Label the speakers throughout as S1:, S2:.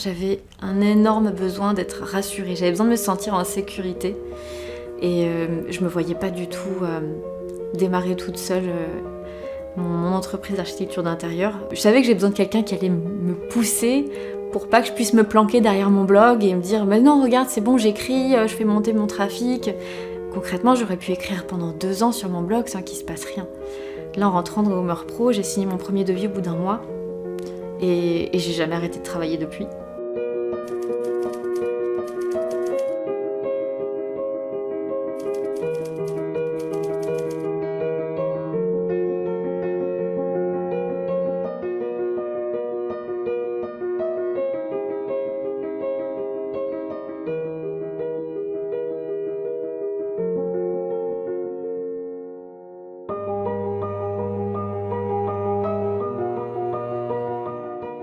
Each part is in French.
S1: J'avais un énorme besoin d'être rassurée, j'avais besoin de me sentir en sécurité et je me voyais pas du tout démarrer toute seule mon entreprise d'architecture d'intérieur. Je savais que j'ai besoin de quelqu'un qui allait me pousser pour pas que je puisse me planquer derrière mon blog et me dire mais non regarde c'est bon j'écris, je fais monter mon trafic. Concrètement j'aurais pu écrire pendant 2 ans sur mon blog sans qu'il se passe rien. Là en rentrant dans Homer Pro, j'ai signé mon premier devis au bout d'1 mois et j'ai jamais arrêté de travailler depuis.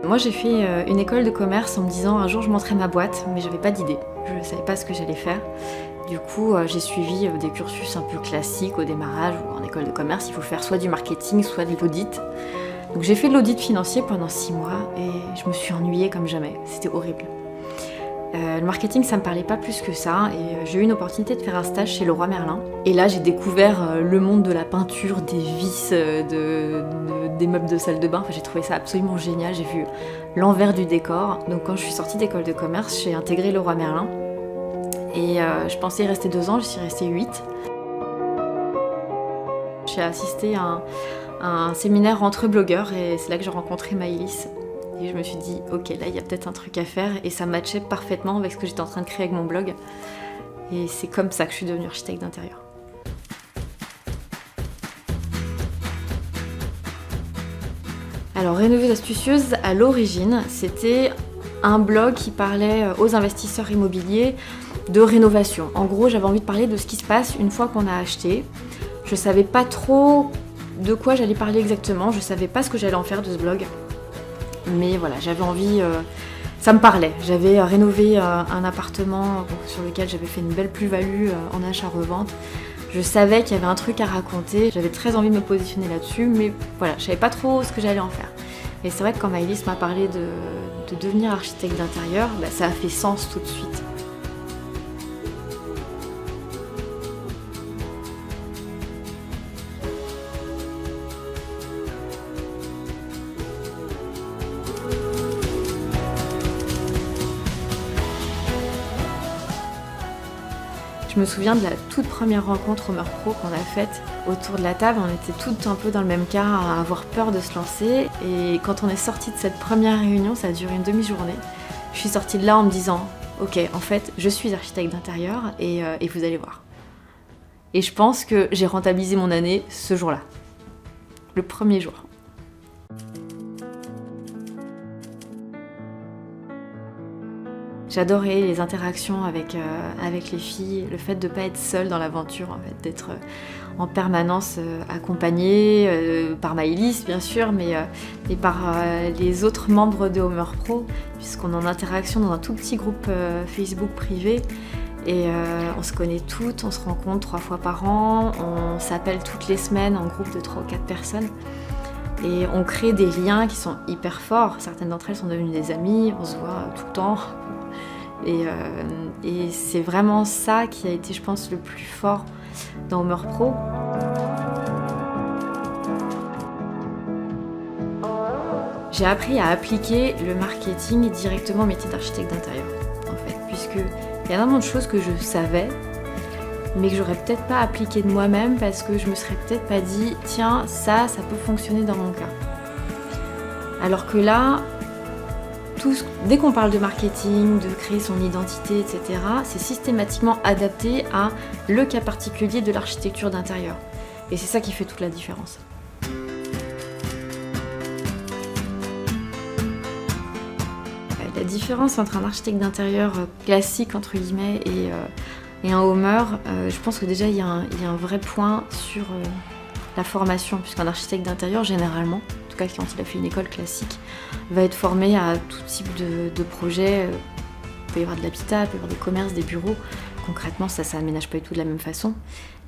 S1: Moi j'ai fait une école de commerce en me disant un jour je monterai ma boîte, mais j'avais pas d'idée, je ne savais pas ce que j'allais faire. Du coup j'ai suivi des cursus un peu classiques au démarrage où en école de commerce il faut faire soit du marketing, soit de l'audit. Donc j'ai fait de l'audit financier pendant 6 mois et je me suis ennuyée comme jamais, c'était horrible. Le marketing ça me parlait pas plus que ça et j'ai eu une opportunité de faire un stage chez Leroy Merlin. Et là j'ai découvert le monde de la peinture, des vis, des meubles de salle de bain. Enfin, j'ai trouvé ça absolument génial, j'ai vu l'envers du décor. Donc quand je suis sortie d'école de commerce, j'ai intégré Leroy Merlin. Et je pensais y rester 2 ans, je suis restée 8. J'ai assisté à un séminaire entre blogueurs et c'est là que j'ai rencontré Maëlys. Et je me suis dit, ok, là il y a peut-être un truc à faire et ça matchait parfaitement avec ce que j'étais en train de créer avec mon blog. Et c'est comme ça que je suis devenue architecte d'intérieur. Alors Rénoveuse Astucieuse, à l'origine, c'était un blog qui parlait aux investisseurs immobiliers de rénovation. En gros, j'avais envie de parler de ce qui se passe une fois qu'on a acheté. Je savais pas trop de quoi j'allais parler exactement, je savais pas ce que j'allais en faire de ce blog. Mais voilà, j'avais envie, ça me parlait. J'avais rénové un appartement sur lequel j'avais fait une belle plus-value en achat-revente. Je savais qu'il y avait un truc à raconter, j'avais très envie de me positionner là-dessus, mais voilà, je savais pas trop ce que j'allais en faire. Et c'est vrai que quand Maëlys m'a parlé de devenir architecte d'intérieur, bah, ça a fait sens tout de suite. Je me souviens de la toute première rencontre Homer Pro qu'on a faite autour de la table. On était toutes un peu dans le même cas, à avoir peur de se lancer. Et quand on est sorti de cette première réunion, ça a duré une demi-journée. Je suis sortie de là en me disant « Ok, en fait, je suis architecte d'intérieur et vous allez voir. » Et je pense que j'ai rentabilisé mon année ce jour-là, le premier jour. J'adorais les interactions avec les filles, le fait de ne pas être seule dans l'aventure, en fait, d'être en permanence accompagnée par Maëlys bien sûr, mais par les autres membres de Homer Pro, puisqu'on est en interaction dans un tout petit groupe Facebook privé. Et on se connaît toutes, on se rencontre 3 fois par an, on s'appelle toutes les semaines en groupe de 3 ou 4 personnes. Et on crée des liens qui sont hyper forts. Certaines d'entre elles sont devenues des amies, on se voit tout le temps. Et c'est vraiment ça qui a été, je pense, le plus fort dans Homer Pro. J'ai appris à appliquer le marketing directement au métier d'architecte d'intérieur, en fait, puisque il y a énormément de choses que je savais, mais que j'aurais peut-être pas appliqué de moi-même parce que je me serais peut-être pas dit « Tiens, ça peut fonctionner dans mon cas ». Alors que là, dès qu'on parle de marketing, de créer son identité, etc., c'est systématiquement adapté à le cas particulier de l'architecture d'intérieur. Et c'est ça qui fait toute la différence. La différence entre un architecte d'intérieur classique, entre guillemets, et un Homer, je pense que déjà il y a un vrai point sur la formation, puisqu'un architecte d'intérieur, généralement, en tout cas quand il a fait une école classique, va être formé à tout type de projets. Il peut y avoir de l'habitat, il peut y avoir des commerces, des bureaux. Concrètement, ça s'aménage pas du tout de la même façon.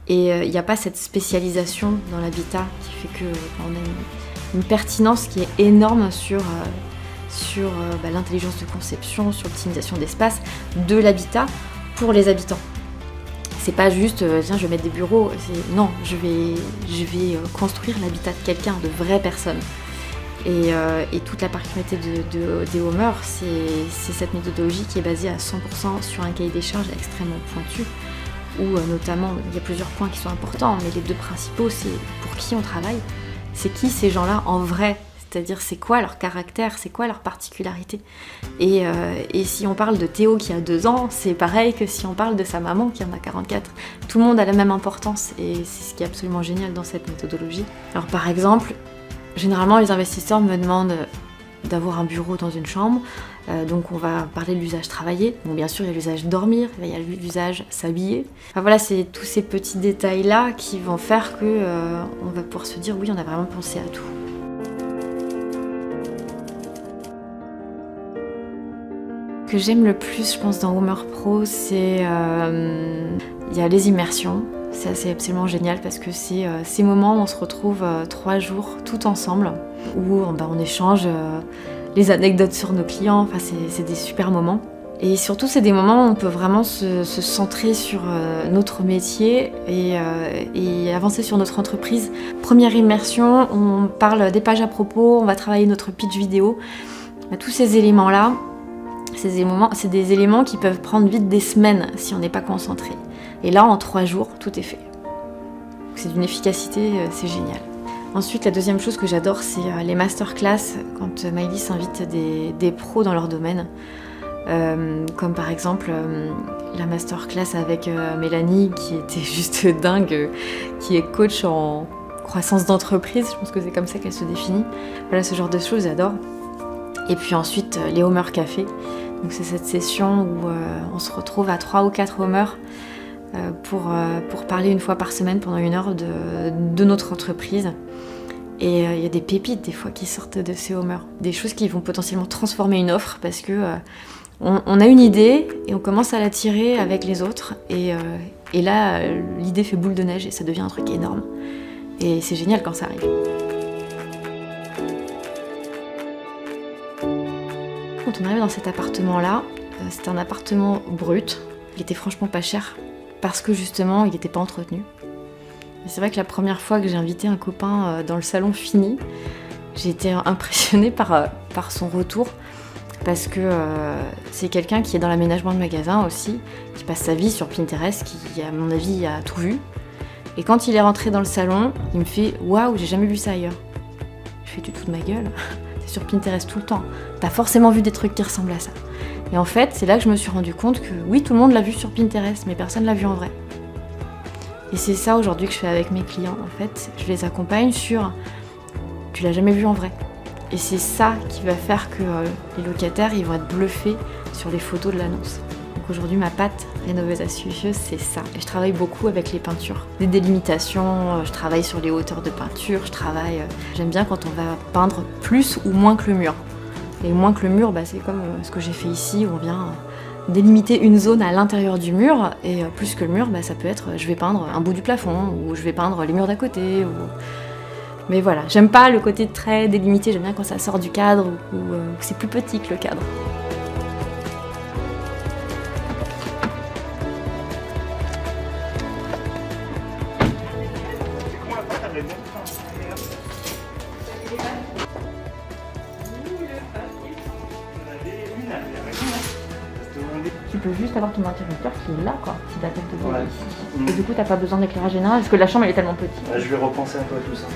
S1: Et il n'y a pas cette spécialisation dans l'habitat qui fait qu'on a une pertinence qui est énorme sur sur l'intelligence de conception, sur l'optimisation d'espace de l'habitat pour les habitants. C'est pas juste tiens je vais mettre des bureaux, non, je vais construire l'habitat de quelqu'un, de vraies personnes. Et toute la particularité des Homers, c'est cette méthodologie qui est basée à 100% sur un cahier des charges extrêmement pointu, où notamment il y a plusieurs points qui sont importants, mais les deux principaux, c'est pour qui on travaille, c'est qui ces gens-là en vrai, c'est-à-dire c'est quoi leur caractère, c'est quoi leur particularité. Et si on parle de Théo qui a 2 ans, c'est pareil que si on parle de sa maman qui en a 44. Tout le monde a la même importance et c'est ce qui est absolument génial dans cette méthodologie. Alors par exemple, généralement les investisseurs me demandent d'avoir un bureau dans une chambre, donc on va parler de l'usage travailler. Bon, bien sûr il y a l'usage dormir, il y a l'usage s'habiller. Enfin voilà, c'est tous ces petits détails là qui vont faire que on va pouvoir se dire oui, on a vraiment pensé à tout. Ce que j'aime le plus, je pense, dans Homer Pro, c'est il y a les immersions. C'est absolument génial parce que c'est ces moments où on se retrouve 3 jours tout ensemble, où on échange les anecdotes sur nos clients, enfin, c'est des super moments. Et surtout, c'est des moments où on peut vraiment se centrer sur notre métier et avancer sur notre entreprise. Première immersion, on parle des pages à propos, on va travailler notre pitch vidéo. Tous ces éléments-là, c'est des éléments qui peuvent prendre vite des semaines si on n'est pas concentré. Et là, en 3 jours, tout est fait. C'est d'une efficacité, c'est génial. Ensuite, la deuxième chose que j'adore, c'est les masterclass, quand Maëlys invite des pros dans leur domaine. Comme par exemple la masterclass avec Mélanie, qui était juste dingue, qui est coach en croissance d'entreprise, je pense que c'est comme ça qu'elle se définit. Voilà, ce genre de choses, j'adore. Et puis ensuite, les Homer Café. Donc c'est cette session où on se retrouve à 3 ou 4 Homers pour parler une fois par semaine pendant 1 heure de notre entreprise. Et il y a des pépites des fois qui sortent de ces Homers. Des choses qui vont potentiellement transformer une offre parce que on a une idée et on commence à la tirer avec les autres. Et là, l'idée fait boule de neige et ça devient un truc énorme. Et c'est génial quand ça arrive. Quand on arrive dans cet appartement-là, c'était un appartement brut. Il était franchement pas cher parce que justement, il n'était pas entretenu. Et c'est vrai que la première fois que j'ai invité un copain dans le salon fini, j'ai été impressionnée par son retour parce que c'est quelqu'un qui est dans l'aménagement de magasins aussi, qui passe sa vie sur Pinterest, qui à mon avis a tout vu. Et quand il est rentré dans le salon, il me fait « Waouh, j'ai jamais vu ça ailleurs ». Je fais « Tu te fous de ma gueule ? T'es sur Pinterest tout le temps, t'as forcément vu des trucs qui ressemblent à ça ». Et en fait, c'est là que je me suis rendu compte que oui, tout le monde l'a vu sur Pinterest, mais personne l'a vu en vrai. Et c'est ça aujourd'hui que je fais avec mes clients. En fait, je les accompagne sur « tu l'as jamais vu en vrai ». Et c'est ça qui va faire que les locataires ils vont être bluffés sur les photos de l'annonce. Donc aujourd'hui, ma patte rénoveuse astucieuse, c'est ça. Et je travaille beaucoup avec les peintures. Des délimitations, je travaille sur les hauteurs de peinture, j'aime bien quand on va peindre plus ou moins que le mur. Et moins que le mur, c'est comme ce que j'ai fait ici, où on vient délimiter une zone à l'intérieur du mur, et plus que le mur, ça peut être je vais peindre un bout du plafond, ou je vais peindre les murs d'à côté. Mais voilà, j'aime pas le côté très délimité, j'aime bien quand ça sort du cadre, ou c'est plus petit que le cadre. Tu peux juste avoir ton interrupteur qui est là, quoi, si ta tête te brûle ici. Et du coup, t'as pas besoin d'éclairage général parce que la chambre elle est tellement petite.
S2: Je vais repenser un peu à tout ça.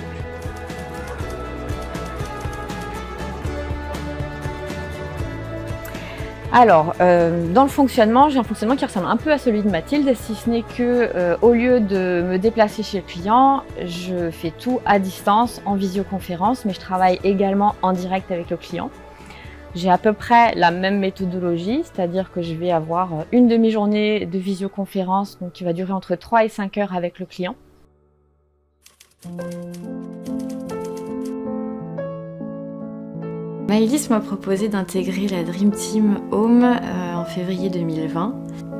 S3: Alors, dans le fonctionnement, j'ai un fonctionnement qui ressemble un peu à celui de Mathilde, si ce n'est que au lieu de me déplacer chez le client, je fais tout à distance, en visioconférence, mais je travaille également en direct avec le client. J'ai à peu près la même méthodologie, c'est-à-dire que je vais avoir une demi-journée de visioconférence, donc qui va durer entre 3 et 5 heures avec le client.
S1: Maëlys m'a proposé d'intégrer la Dream Team Home en février 2020.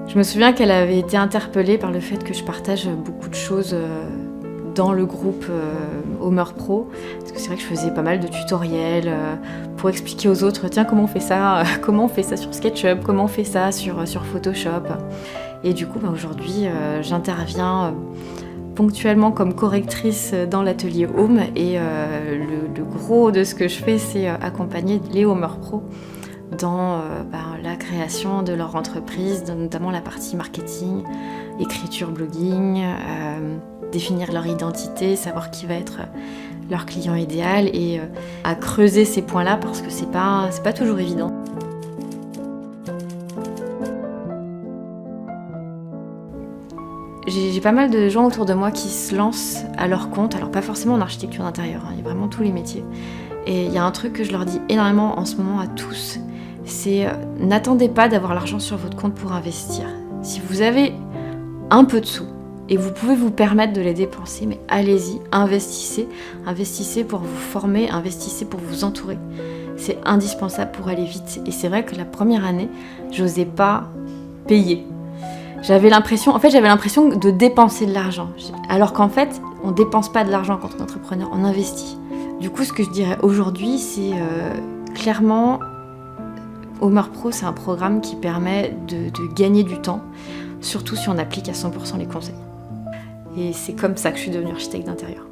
S1: Je me souviens qu'elle avait été interpellée par le fait que je partage beaucoup de choses dans le groupe Homer Pro, parce que c'est vrai que je faisais pas mal de tutoriels pour expliquer aux autres, tiens, comment on fait ça sur SketchUp, comment on fait ça sur Photoshop. Et du coup, aujourd'hui, j'interviens ponctuellement comme correctrice dans l'atelier Home, et le gros de ce que je fais, c'est accompagner les Homer Pro dans la création de leur entreprise, notamment la partie marketing, écriture, blogging, définir leur identité, savoir qui va être leur client idéal, et à creuser ces points-là parce que c'est pas toujours évident. J'ai pas mal de gens autour de moi qui se lancent à leur compte, alors pas forcément en architecture d'intérieur, il y a vraiment tous les métiers. Et il y a un truc que je leur dis énormément en ce moment à tous, c'est n'attendez pas d'avoir l'argent sur votre compte pour investir. Si vous avez un peu de sous et vous pouvez vous permettre de les dépenser, mais allez-y, investissez pour vous former, investissez pour vous entourer. C'est indispensable pour aller vite. Et c'est vrai que la première année, j'osais pas payer. J'avais l'impression de dépenser de l'argent. Alors qu'en fait, on dépense pas de l'argent quand on est entrepreneur, on investit. Du coup, ce que je dirais aujourd'hui, c'est clairement, Homer Pro, c'est un programme qui permet de gagner du temps, surtout si on applique à 100% les conseils. Et c'est comme ça que je suis devenue architecte d'intérieur.